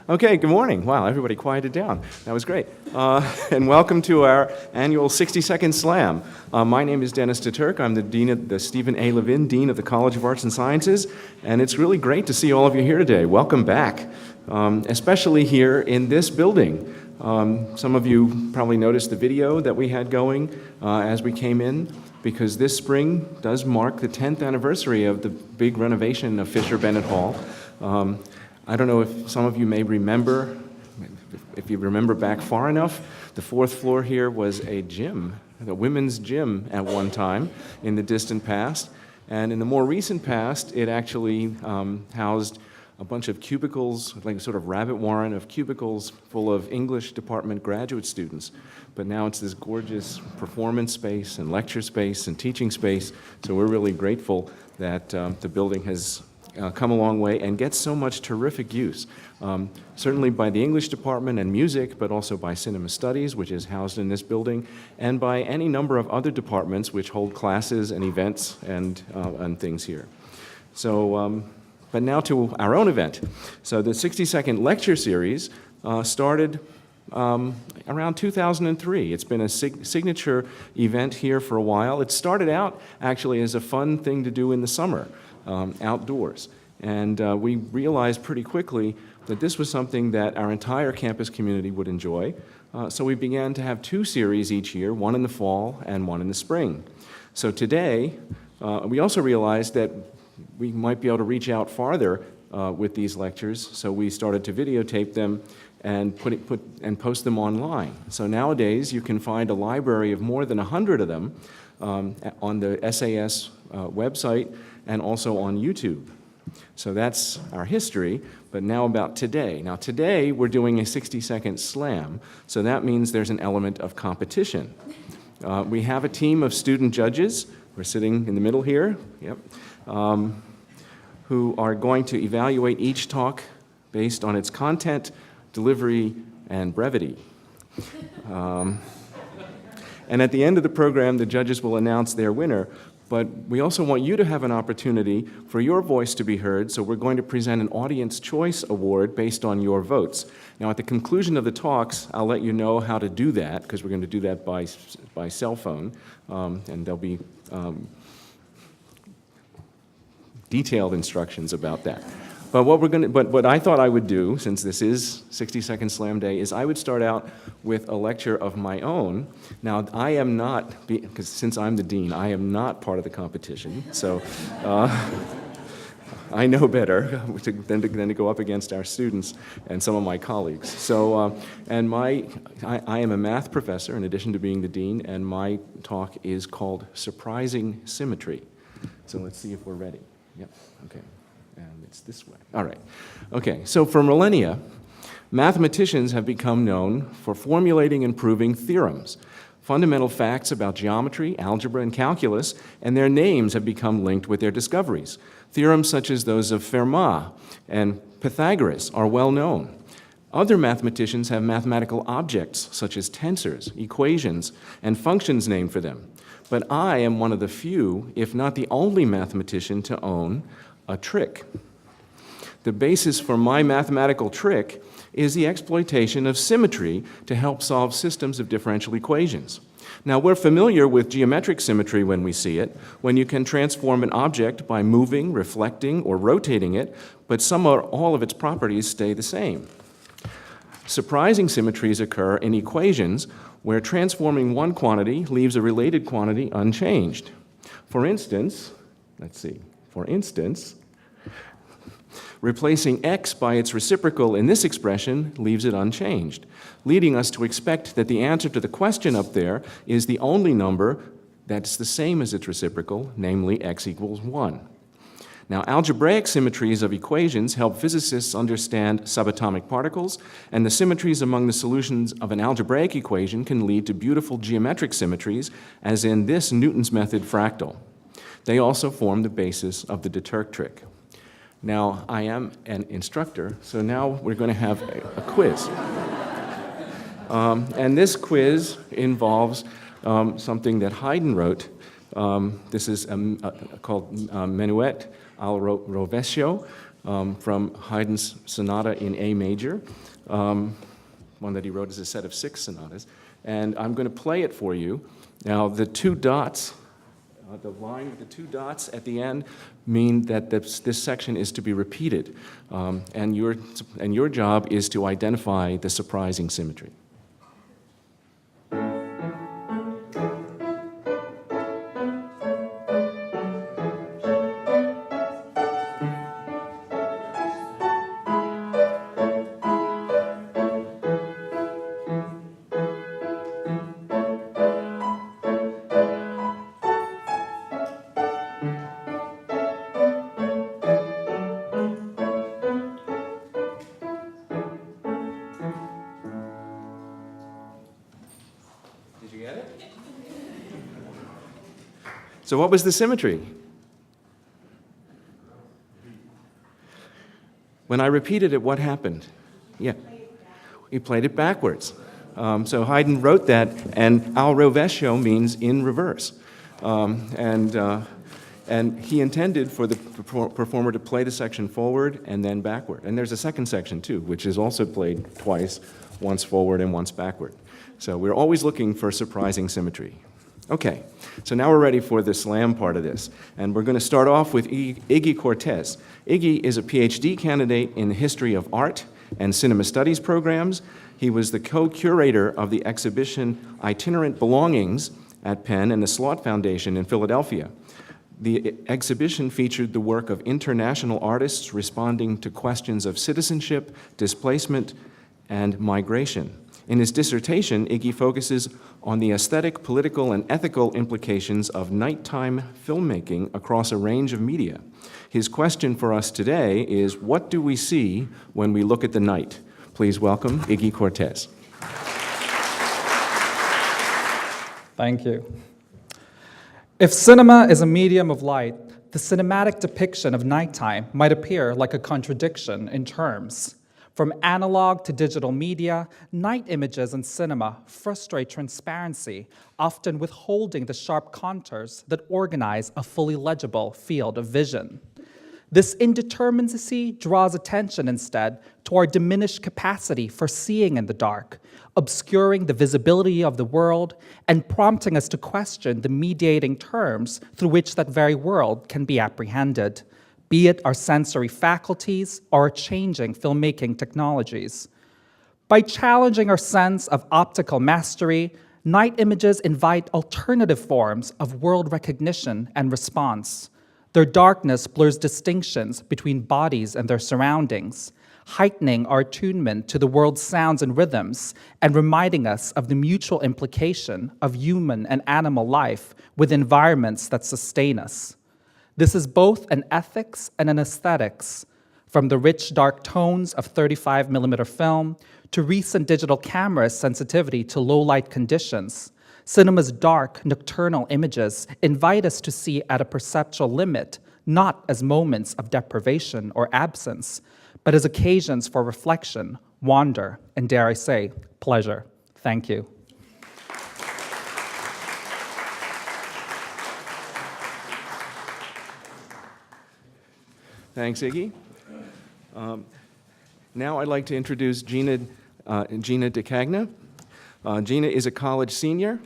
Okay, good morning. Wow, everybody quieted down. That was great. And welcome to our annual 60-second slam. My name is Dennis DeTurck. I'm the Dean of the Stephen A. Levin Dean of the College of Arts and Sciences, and it's really great to see all of you here today. Welcome back, especially here in this building. Some of you probably noticed the video that we had going as we came in, because this spring does mark the 10th anniversary of the big renovation of Fisher Bennett Hall. I don't know if some of you may remember, if you remember back far enough, the fourth floor here was a gym, the women's gym at one time in the distant past. And in the more recent past, it actually housed a bunch of cubicles, like a sort of rabbit warren of cubicles full of English department graduate students. But now it's this gorgeous performance space and lecture space and teaching space. So we're really grateful that the building has come a long way and gets so much terrific use, certainly by the English department and music, but also by cinema studies, which is housed in this building, and by any number of other departments which hold classes and events and things here. So, but now to our own event. So the 60-second lecture series started around 2003. It's been a signature event here for a while. It started out actually as a fun thing to do in the summer, outdoors. And we realized pretty quickly that this was something that our entire campus community would enjoy. So we began to have two series each year, one in the fall and one in the spring. So today, we also realized that we might be able to reach out farther with these lectures, so we started to videotape them and post them online. So nowadays, you can find a library of more than 100 of them on the SAS website and also on YouTube. So that's our history, but now about today. Now today, we're doing a 60-second slam, so that means there's an element of competition. We have a team of student judges. We're sitting in the middle here, yep, who are going to evaluate each talk based on its content, delivery, and brevity. And at the end of the program, the judges will announce their winner, but we also want you to have an opportunity for your voice to be heard, so we're going to present an Audience Choice Award based on your votes. Now, at the conclusion of the talks, I'll let you know how to do that, because we're going to do that by cell phone, and there'll be detailed instructions about that. But what I thought I would do, since this is 60-second slam day, is I would start out with a lecture of my own. Now, I am not, because since I'm the dean, I am not part of the competition, so I know better than to go up against our students and some of my colleagues. So, and I am a math professor in addition to being the dean, and my talk is called Surprising Symmetry. So let's see if we're ready. Yep, okay. And it's this way. All right. Okay, so for millennia, mathematicians have become known for formulating and proving theorems, fundamental facts about geometry, algebra, and calculus, and their names have become linked with their discoveries. Theorems such as those of Fermat and Pythagoras are well known. Other mathematicians have mathematical objects such as tensors, equations, and functions named for them. But I am one of the few, if not the only mathematician to own a trick. The basis for my mathematical trick is the exploitation of symmetry to help solve systems of differential equations. Now, we're familiar with geometric symmetry when we see it, when you can transform an object by moving, reflecting, or rotating it, but some or all of its properties stay the same. Surprising symmetries occur in equations where transforming one quantity leaves a related quantity unchanged. For instance, replacing x by its reciprocal in this expression leaves it unchanged, leading us to expect that the answer to the question up there is the only number that's the same as its reciprocal, namely x equals 1. Now, algebraic symmetries of equations help physicists understand subatomic particles, and the symmetries among the solutions of an algebraic equation can lead to beautiful geometric symmetries, as in this Newton's method fractal. They also form the basis of the DeTurck trick. Now, I am an instructor, so now we're going to have a quiz. And this quiz involves something that Haydn wrote. This is called Menuet al Rovescio. from Haydn's Sonata in A major, one that he wrote as a set of 6 sonatas. And I'm going to play it for you. Now, the 2 dots, the line with the 2 dots at the end mean that this section is to be repeated. And your job is to identify the surprising symmetry. So what was the symmetry? When I repeated it, what happened? Yeah, we played it backwards. So Haydn wrote that, and al rovescio means in reverse. And he intended for the performer to play the section forward and then backward. And there's a second section, too, which is also played twice, once forward and once backward. So we're always looking for surprising symmetry. Okay, so now we're ready for the slam part of this. And we're going to start off with Iggy Cortez. Iggy is a PhD candidate in the history of art and cinema studies programs. He was the co-curator of the exhibition Itinerant Belongings at Penn and the Slot Foundation in Philadelphia. The exhibition featured the work of international artists responding to questions of citizenship, displacement, and migration. In his dissertation, Iggy focuses on the aesthetic, political, and ethical implications of nighttime filmmaking across a range of media. His question for us today is, what do we see when we look at the night? Please welcome Iggy Cortez. Thank you. If cinema is a medium of light, the cinematic depiction of nighttime might appear like a contradiction in terms. From analog to digital media, night images in cinema frustrate transparency, often withholding the sharp contours that organize a fully legible field of vision. This indeterminacy draws attention instead to our diminished capacity for seeing in the dark, obscuring the visibility of the world and prompting us to question the mediating terms through which that very world can be apprehended, be it our sensory faculties or our changing filmmaking technologies. By challenging our sense of optical mastery, night images invite alternative forms of world recognition and response. Their darkness blurs distinctions between bodies and their surroundings, heightening our attunement to the world's sounds and rhythms and reminding us of the mutual implication of human and animal life with environments that sustain us. This is both an ethics and an aesthetics, from the rich, dark tones of 35mm film to recent digital cameras' sensitivity to low-light conditions. Cinema's dark, nocturnal images invite us to see at a perceptual limit, not as moments of deprivation or absence, but as occasions for reflection, wonder, and dare I say, pleasure. Thank you. Thanks, Iggy. Now I'd like to introduce Gina DeCagna. Gina is a college senior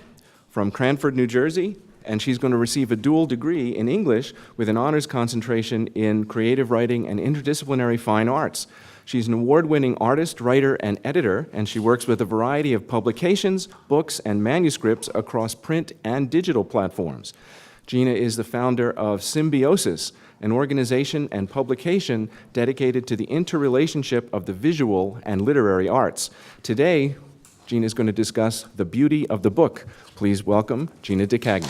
from Cranford, New Jersey, and she's going to receive a dual degree in English with an honors concentration in creative writing and interdisciplinary fine arts. She's an award-winning artist, writer, and editor, and she works with a variety of publications, books, and manuscripts across print and digital platforms. Gina is the founder of Symbiosis, an organization and publication dedicated to the interrelationship of the visual and literary arts. Today, Gina is going to discuss the beauty of the book. Please welcome Gina DeCagna.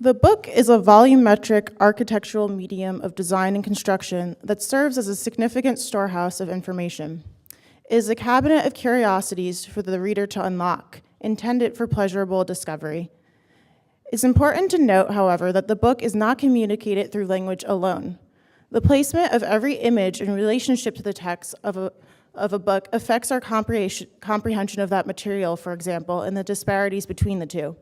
The book is a volumetric architectural medium of design and construction that serves as a significant storehouse of information. It is a cabinet of curiosities for the reader to unlock, intended for pleasurable discovery. It's important to note, however, that the book is not communicated through language alone. The placement of every image in relationship to the text of of a book affects our comprehension of that material, for example, and the disparities between the two.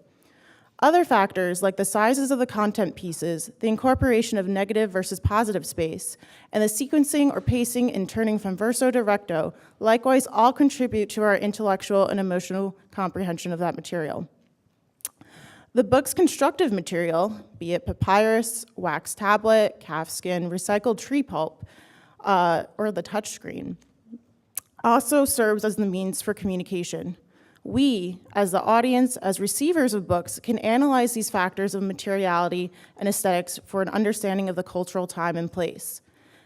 Other factors, like the sizes of the content pieces, the incorporation of negative versus positive space, and the sequencing or pacing in turning from verso to recto, likewise all contribute to our intellectual and emotional comprehension of that material. The book's constructive material, be it papyrus, wax tablet, calfskin, recycled tree pulp, or the touchscreen, also serves as the means for communication. We, as the audience, as receivers of books, can analyze these factors of materiality and aesthetics for an understanding of the cultural time and place.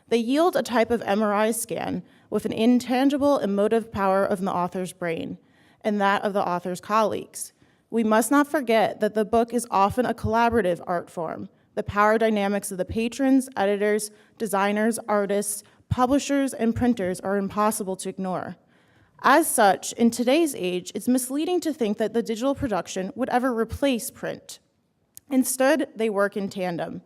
They yield a type of MRI scan with an intangible emotive power of the author's brain and that of the author's colleagues. We must not forget that the book is often a collaborative art form. The power dynamics of the patrons, editors, designers, artists, publishers, and printers are impossible to ignore. As such, in today's age, it's misleading to think that the digital production would ever replace print. Instead, they work in tandem.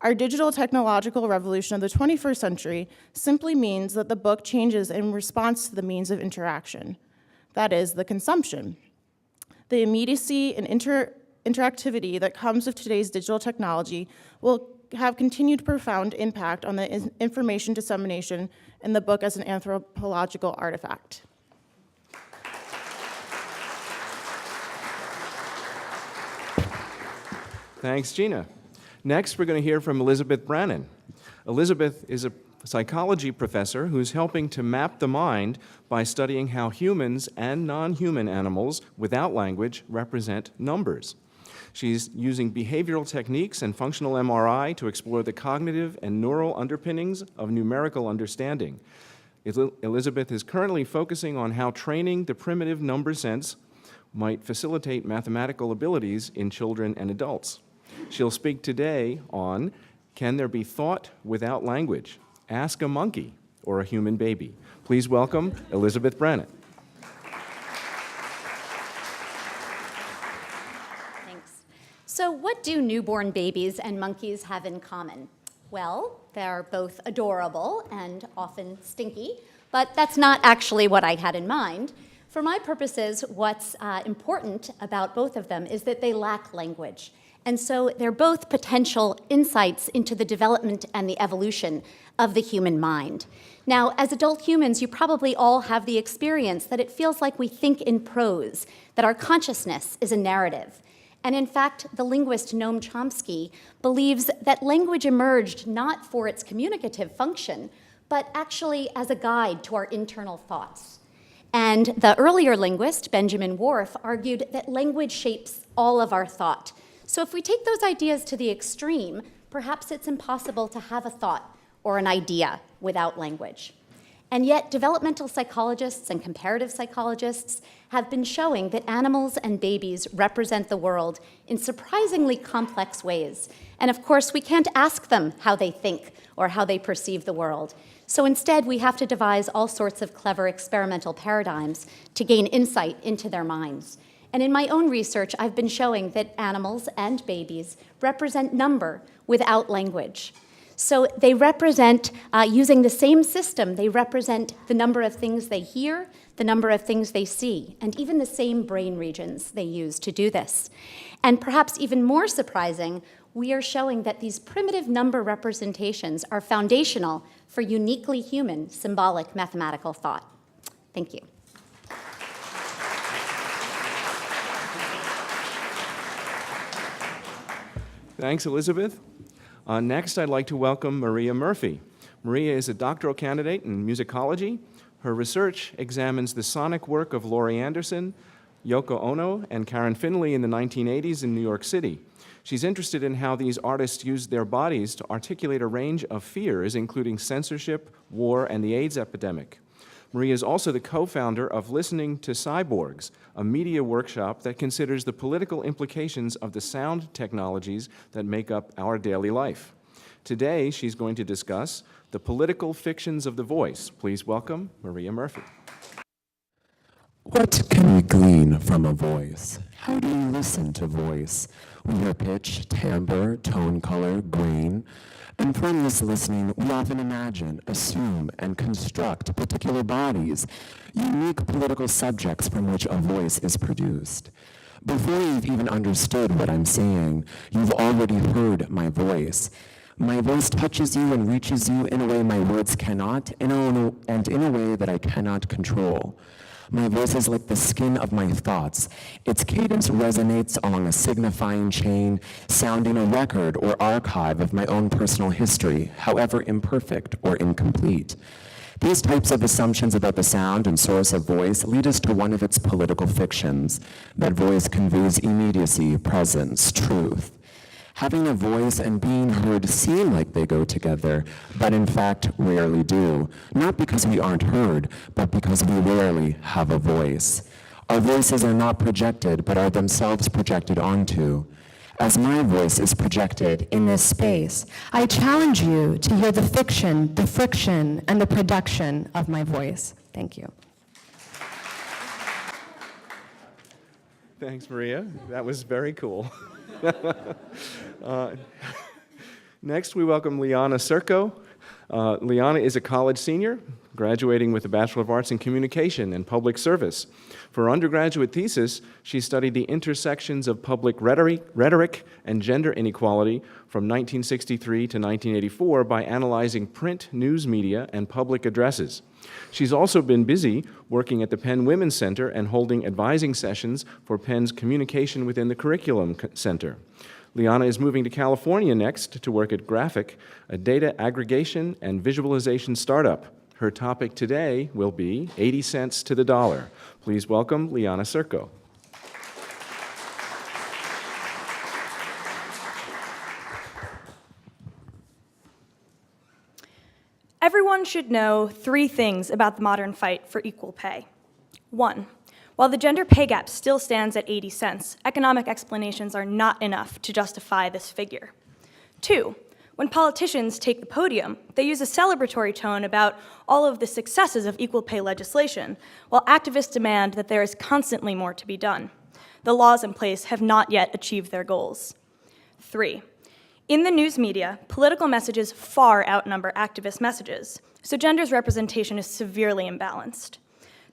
Our digital technological revolution of the 21st century simply means that the book changes in response to the means of interaction. That is, the consumption. The immediacy and interactivity that comes with today's digital technology will have continued profound impact on the information dissemination in the book as an anthropological artifact. Thanks, Gina. Next, we're going to hear from Elizabeth Brannon. Elizabeth is a psychology professor who's helping to map the mind by studying how humans and non-human animals without language represent numbers. She's using behavioral techniques and functional MRI to explore the cognitive and neural underpinnings of numerical understanding. Elizabeth is currently focusing on how training the primitive number sense might facilitate mathematical abilities in children and adults. She'll speak today on, can there be thought without language? Ask a monkey or a human baby. Please welcome Elizabeth Brannon. Thanks. So what do newborn babies and monkeys have in common? Well, they're both adorable and often stinky, but that's not actually what I had in mind. For my purposes, what's important about both of them is that they lack language. And so they're both potential insights into the development and the evolution of the human mind. Now, as adult humans, you probably all have the experience that it feels like we think in prose, that our consciousness is a narrative. And in fact, the linguist Noam Chomsky believes that language emerged not for its communicative function, but actually as a guide to our internal thoughts. And the earlier linguist, Benjamin Whorf, argued that language shapes all of our thought. So if we take those ideas to the extreme, perhaps it's impossible to have a thought or an idea without language. And yet, developmental psychologists and comparative psychologists have been showing that animals and babies represent the world in surprisingly complex ways. And of course, we can't ask them how they think or how they perceive the world. So instead, we have to devise all sorts of clever experimental paradigms to gain insight into their minds. And in my own research, I've been showing that animals and babies represent number without language. So they represent, using the same system, they represent the number of things they hear, the number of things they see, and even the same brain regions they use to do this. And perhaps even more surprising, we are showing that these primitive number representations are foundational for uniquely human symbolic mathematical thought. Thank you. Thanks, Elizabeth. Next, I'd like to welcome Maria Murphy. Maria is a doctoral candidate in musicology. Her research examines the sonic work of Laurie Anderson, Yoko Ono, and Karen Finley in the 1980s in New York City. She's interested in how these artists used their bodies to articulate a range of fears, including censorship, war, and the AIDS epidemic. Maria is also the co-founder of Listening to Cyborgs, a media workshop that considers the political implications of the sound technologies that make up our daily life. Today, she's going to discuss the political fictions of the voice. Please welcome Maria Murphy. What can we glean from a voice? How do you listen to voice? We hear pitch, timbre, tone color, grain. And from this listening, we often imagine, assume, and construct particular bodies, unique political subjects from which a voice is produced. Before you've even understood what I'm saying, you've already heard my voice. My voice touches you and reaches you in a way my words cannot, and in a way that I cannot control. My voice is like the skin of my thoughts. Its cadence resonates along a signifying chain, sounding a record or archive of my own personal history, however imperfect or incomplete. These types of assumptions about the sound and source of voice lead us to one of its political fictions, that voice conveys immediacy, presence, truth. Having a voice and being heard seem like they go together, but in fact rarely do. Not because we aren't heard, but because we rarely have a voice. Our voices are not projected, but are themselves projected onto. As my voice is projected in this space, I challenge you to hear the fiction, the friction, and the production of my voice. Thank you. Thanks, Maria. That was very cool. Next, we welcome Lianna Serko. Lianna is a college senior, graduating with a Bachelor of Arts in Communication and Public Service. For her undergraduate thesis, she studied the intersections of public rhetoric and gender inequality from 1963 to 1984 by analyzing print, news media, and public addresses. She's also been busy working at the Penn Women's Center and holding advising sessions for Penn's Communication Within the Curriculum Center. Lianna is moving to California next to work at Graphic, a data aggregation and visualization startup. Her topic today will be 80 cents to the dollar. Please welcome Lianna Surco. Everyone should know 3 things about the modern fight for equal pay. 1, while the gender pay gap still stands at 80 cents, economic explanations are not enough to justify this figure. 2, when politicians take the podium, they use a celebratory tone about all of the successes of equal pay legislation, while activists demand that there is constantly more to be done. The laws in place have not yet achieved their goals. 3, in the news media, political messages far outnumber activist messages, so gender's representation is severely imbalanced.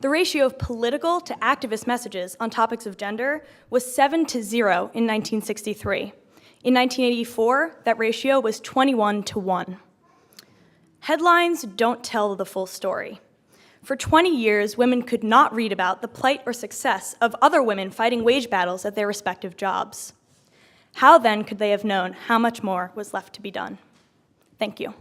The ratio of political to activist messages on topics of gender was 7-0 in 1963. In 1984, that ratio was 21-1. Headlines don't tell the full story. For 20 years, women could not read about the plight or success of other women fighting wage battles at their respective jobs. How then could they have known how much more was left to be done? Thank you.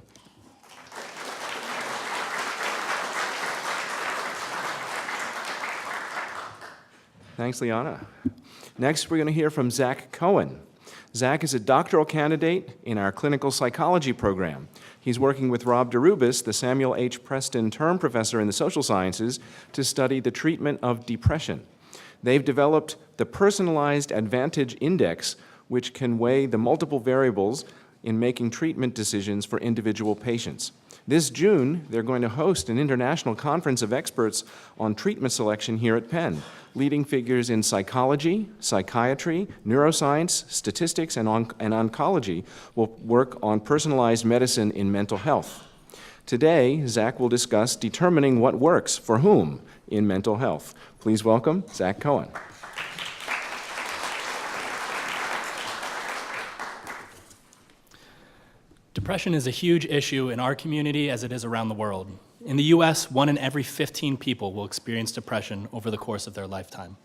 Thanks, Lianna. Next, we're going to hear from Zack Cohen. Zack is a doctoral candidate in our clinical psychology program. He's working with Rob DeRubis, the Samuel H. Preston Term Professor in the Social Sciences, to study the treatment of depression. They've developed the Personalized Advantage Index, which can weigh the multiple variables in making treatment decisions for individual patients. This June, they're going to host an international conference of experts on treatment selection here at Penn. Leading figures in psychology, psychiatry, neuroscience, statistics, and oncology will work on personalized medicine in mental health. Today, Zack will discuss determining what works for whom in mental health. Please welcome Zack Cohen. Depression is a huge issue in our community as it is around the world. In the US, 1 in every 15 people will experience depression over the course of their lifetime.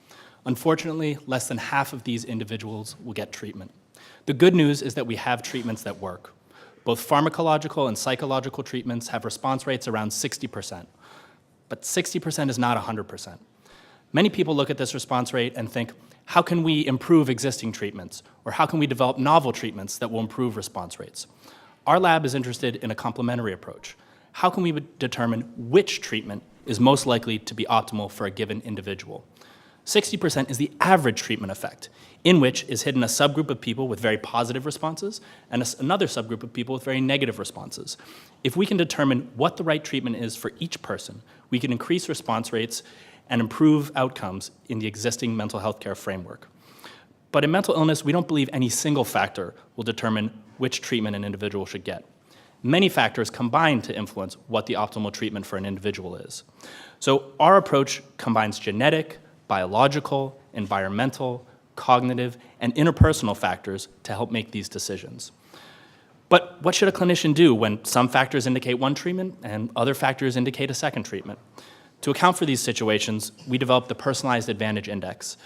Unfortunately, less than half of these individuals will get treatment. The good news is that we have treatments that work. Both pharmacological and psychological treatments have response rates around 60%, but 60% is not 100%. Many people look at this response rate and think, how can we improve existing treatments? Or how can we develop novel treatments that will improve response rates? Our lab is interested in a complementary approach. How can we determine which treatment is most likely to be optimal for a given individual? 60% is the average treatment effect, in which is hidden a subgroup of people with very positive responses and another subgroup of people with very negative responses. If we can determine what the right treatment is for each person, we can increase response rates and improve outcomes in the existing mental health care framework. But in mental illness, we don't believe any single factor will determine which treatment an individual should get. Many factors combine to influence what the optimal treatment for an individual is. So our approach combines genetic, biological, environmental, cognitive, and interpersonal factors to help make these decisions. But what should a clinician do when some factors indicate one treatment and other factors indicate a second treatment? To account for these situations, we developed the Personalized Advantage Index,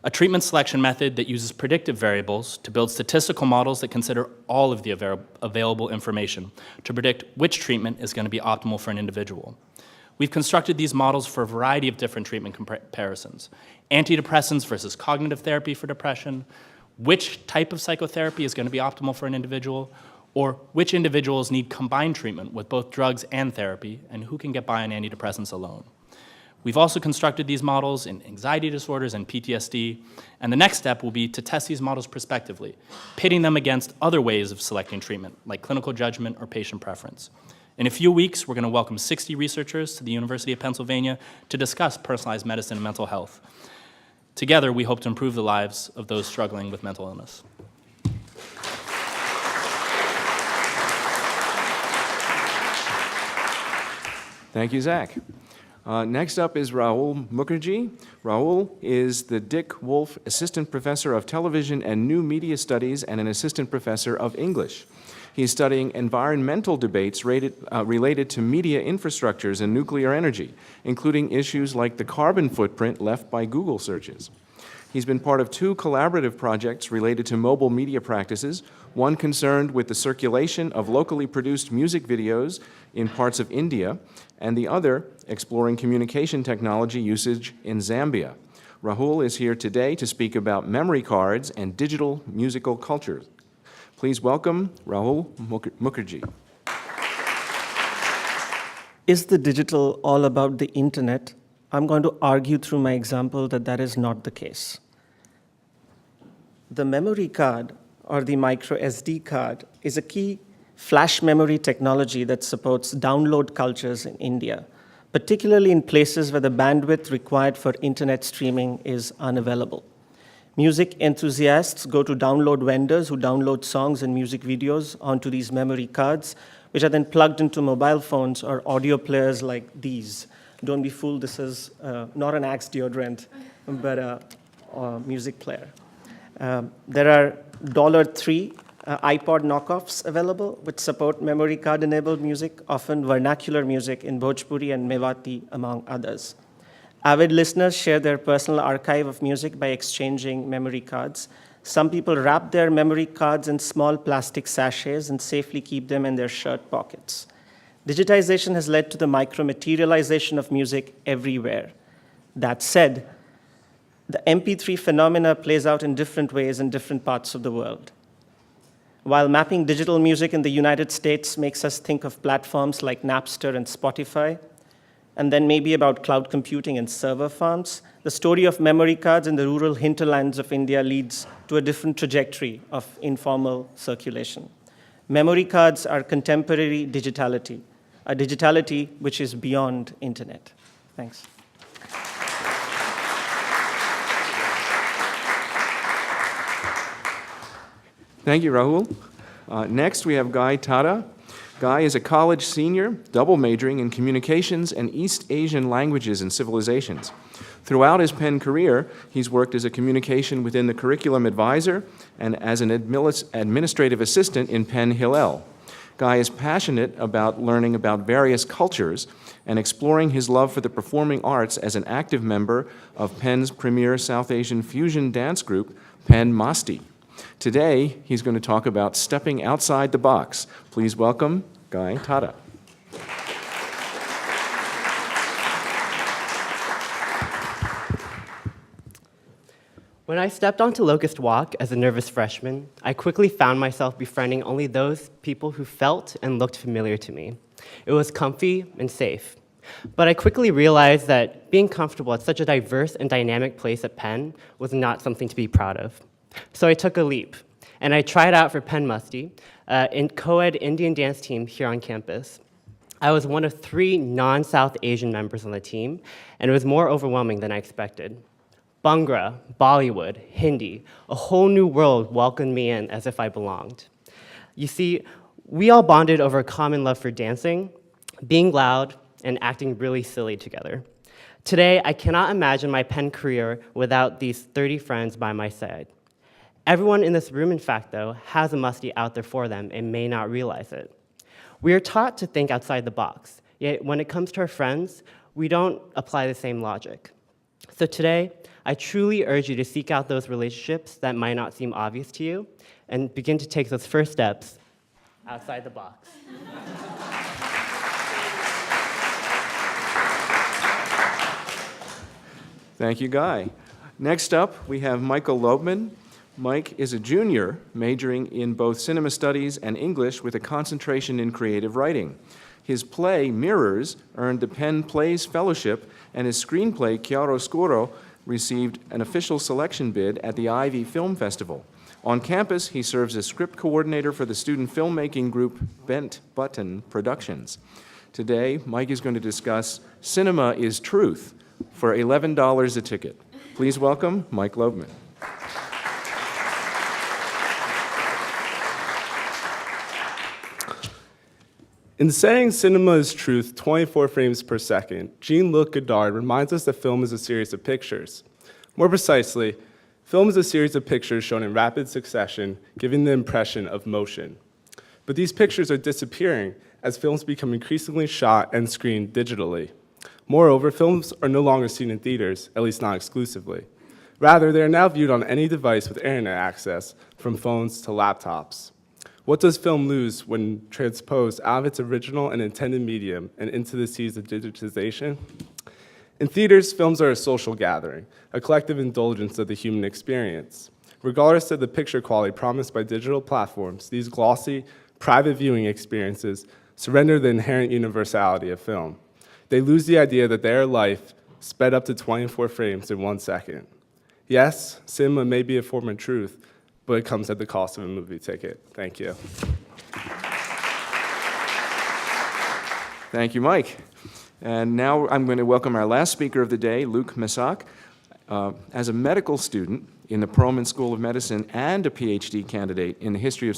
a treatment selection method that uses predictive variables to build statistical models that consider all of the available information to predict which treatment is going to be optimal for an individual. We've constructed these models for a variety of different treatment comparisons: antidepressants versus cognitive therapy for depression, which type of psychotherapy is going to be optimal for an individual, or which individuals need combined treatment with both drugs and therapy, and who can get by on antidepressants alone. We've also constructed these models in anxiety disorders and PTSD, and the next step will be to test these models prospectively, pitting them against other ways of selecting treatment, like clinical judgment or patient preference. In a few weeks, we're going to welcome 60 researchers to the University of Pennsylvania to discuss personalized medicine and mental health. Together, we hope to improve the lives of those struggling with mental illness. Thank you, Zach. Next up is Raoul Mukerji. Raoul is the Dick Wolf Assistant Professor of Television and New Media Studies and an Assistant Professor of English. He's studying environmental debates related to media infrastructures and nuclear energy, including issues like the carbon footprint left by Google searches. He's been part of 2 collaborative projects related to mobile media practices, one concerned with the circulation of locally produced music videos in parts of India, and the other exploring communication technology usage in Zambia. Rahul is here today to speak about memory cards and digital musical cultures. Please welcome Raoul Mukerji. Is the digital all about the internet? I'm going to argue through my example that that is not the case. The memory card, or the micro SD card, is a key flash memory technology that supports download cultures in India, particularly in places where the bandwidth required for internet streaming is unavailable. Music enthusiasts go to download vendors who download songs and music videos onto these memory cards, which are then plugged into mobile phones or audio players like these. Don't be fooled, this is not an Axe deodorant, but a music player. There are $3 iPod knockoffs available, which support memory card-enabled music, often vernacular music in Bhojpuri and Mewati, among others. Avid listeners share their personal archive of music by exchanging memory cards. Some people wrap their memory cards in small plastic sachets and safely keep them in their shirt pockets. Digitization has led to the micromaterialization of music everywhere. That said, the MP3 phenomena plays out in different ways in different parts of the world. While mapping digital music in the United States makes us think of platforms like Napster and Spotify, and then maybe about cloud computing and server farms, the story of memory cards in the rural hinterlands of India leads to a different trajectory of informal circulation. Memory cards are contemporary digitality, a digitality which is beyond internet. Thanks. Thank you, Rahul. Next, we have Guy Tera. Guy is a college senior, double majoring in communications and East Asian languages and civilizations. Throughout his Penn career, he's worked as a communication within the curriculum advisor and as an administrative assistant in Penn Hillel. Guy is passionate about learning about various cultures and exploring his love for the performing arts as an active member of Penn's premier South Asian fusion dance group, Penn Masti. Today, he's going to talk about stepping outside the box. Please welcome Guy Tera. When I stepped onto Locust Walk as a nervous freshman, I quickly found myself befriending only those people who felt and looked familiar to me. It was comfy and safe. But I quickly realized that being comfortable at such a diverse and dynamic place at Penn was not something to be proud of. So I took a leap, and I tried out for Penn Masti, in co-ed Indian dance team here on campus. I was one of 3 non-South Asian members on the team, and it was more overwhelming than I expected. Bhangra, Bollywood, Hindi, a whole new world welcomed me in as if I belonged. You see, we all bonded over a common love for dancing, being loud, and acting really silly together. Today, I cannot imagine my Penn career without these 30 friends by my side. Everyone in this room, in fact, though, has a musty out there for them and may not realize it. We are taught to think outside the box, yet when it comes to our friends, we don't apply the same logic. So today, I truly urge you to seek out those relationships that might not seem obvious to you and begin to take those first steps outside the box. Thank you, Guy. Next up, we have Michael Loebman. Mike is a junior majoring in both cinema studies and English with a concentration in creative writing. His play, Mirrors, earned the Penn Plays Fellowship, and his screenplay, Chiaroscuro, received an official selection bid at the Ivy Film Festival. On campus, he serves as script coordinator for the student filmmaking group Bent Button Productions. Today, Mike is going to discuss Cinema is Truth for $11 a ticket. Please welcome Mike Loebman. In saying cinema is truth 24 frames per second, Jean-Luc Godard reminds us that film is a series of pictures. More precisely, film is a series of pictures shown in rapid succession, giving the impression of motion. But these pictures are disappearing as films become increasingly shot and screened digitally. Moreover, films are no longer seen in theaters, at least not exclusively. Rather, they are now viewed on any device with internet access, from phones to laptops. What does film lose when transposed out of its original and intended medium and into the seas of digitization? In theaters, films are a social gathering, a collective indulgence of the human experience. Regardless of the picture quality promised by digital platforms, these glossy, private viewing experiences surrender the inherent universality of film. They lose the idea that they are life sped up to 24 frames in 1 second. Yes, cinema may be a form of truth, but it comes at the cost of a movie ticket. Thank you. Thank you, Mike. And now I'm going to welcome our last speaker of the day, Luc Moussaka. As a medical student in the Perelman School of Medicine and a PhD candidate in the history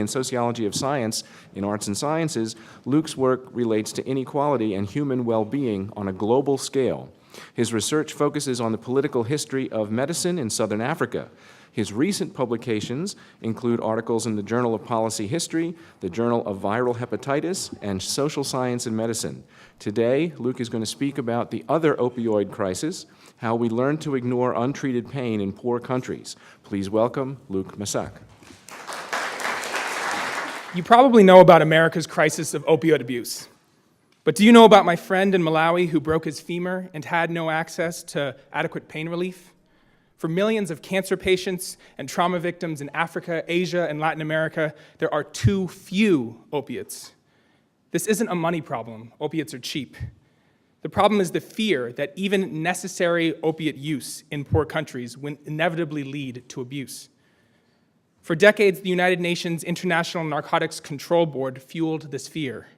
and sociology of science in arts and sciences, Luc's work relates to inequality and human well-being on a global scale. His research focuses on the political history of medicine in Southern Africa. His recent publications include articles in the Journal of Policy History, the Journal of Viral Hepatitis, and Social Science and Medicine. Today, Luc is going to speak about the other opioid crisis, how we learn to ignore untreated pain in poor countries. Please welcome Luc Moussaka. You probably know about America's crisis of opioid abuse. But do you know about my friend in Malawi who broke his femur and had no access to adequate pain relief? For millions of cancer patients and trauma victims in Africa, Asia, and Latin America, there are too few opiates. This isn't a money problem. Opiates are cheap. The problem is the fear that even necessary opiate use in poor countries will inevitably lead to abuse. For decades, the United Nations International Narcotics Control Board fueled this fear.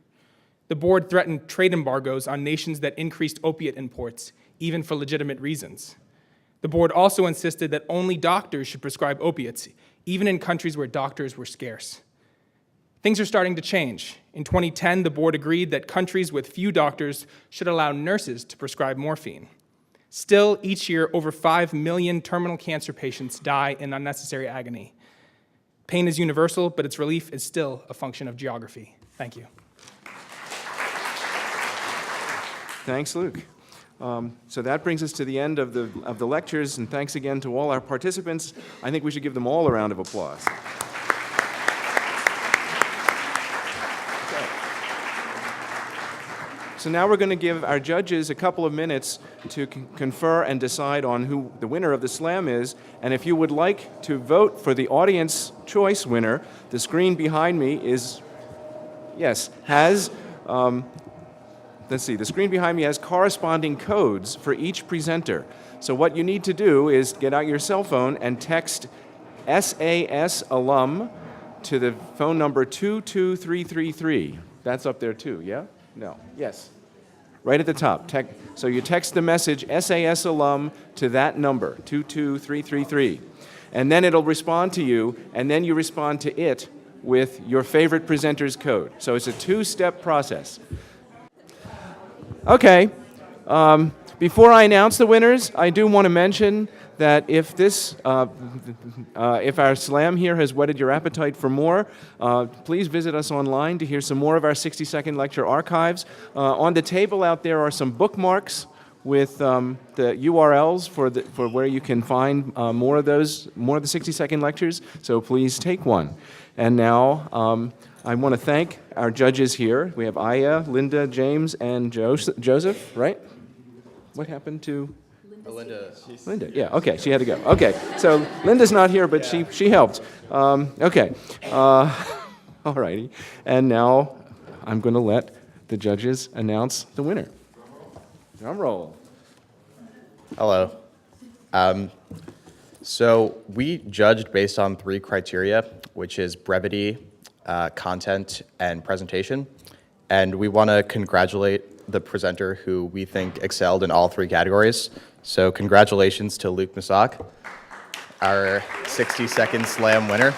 The board threatened trade embargoes on nations that increased opiate imports, even for legitimate reasons. The board also insisted that only doctors should prescribe opiates, even in countries where doctors were scarce. Things are starting to change. In 2010, the board agreed that countries with few doctors should allow nurses to prescribe morphine. Still, each year, over 5 million terminal cancer patients die in unnecessary agony. Pain is universal, but its relief is still a function of geography. Thank you. Thanks, Luc. So that brings us to the end of the lectures, and thanks again to all our participants. I think we should give them all a round of applause. Okay. So now we're going to give our judges a couple of minutes to confer and decide on who the winner of the slam is. And if you would like to vote for the audience choice winner, the screen behind me has the screen behind me has corresponding codes for each presenter. So what you need to do is get out your cell phone and text SAS alum to the phone number 22333. That's up there too, yeah? No, yes. right at the top. So you text the message SAS alum to that number, 22333. And then it'll respond to you, and then you respond to it with your favorite presenter's code. So it's a two-step process. Okay. Before I announce the winners, I do want to mention that if our slam here has whetted your appetite for more, please visit us online to hear some more of our 60-second lecture archives. On the table out there are some bookmarks with the URLs for where you can find more of the 60-second lectures. So please take one. And now I want to thank our judges here. We have Aya, Linda, James, and Joseph, right? What happened to Linda? Yeah, okay, she had to go. Okay, so Linda's not here, but she helped. Okay, all righty. And now I'm going to let the judges announce the winner. Drum roll. Hello. So we judged based on 3 criteria, which is brevity, content, and presentation. And we want to congratulate the presenter who we think excelled in all 3 categories. So congratulations to Luke Moussaka, our 60-second slam winner.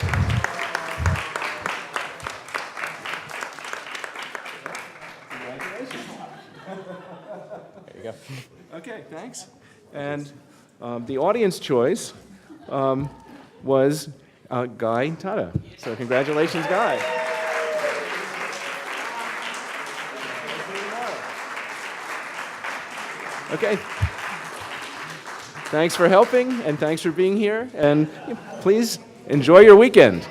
Congratulations. There you go. Okay, thanks. And the audience choice was Guy Tera. So congratulations, Guy. Okay. Thanks for helping, and thanks for being here, and please enjoy your weekend.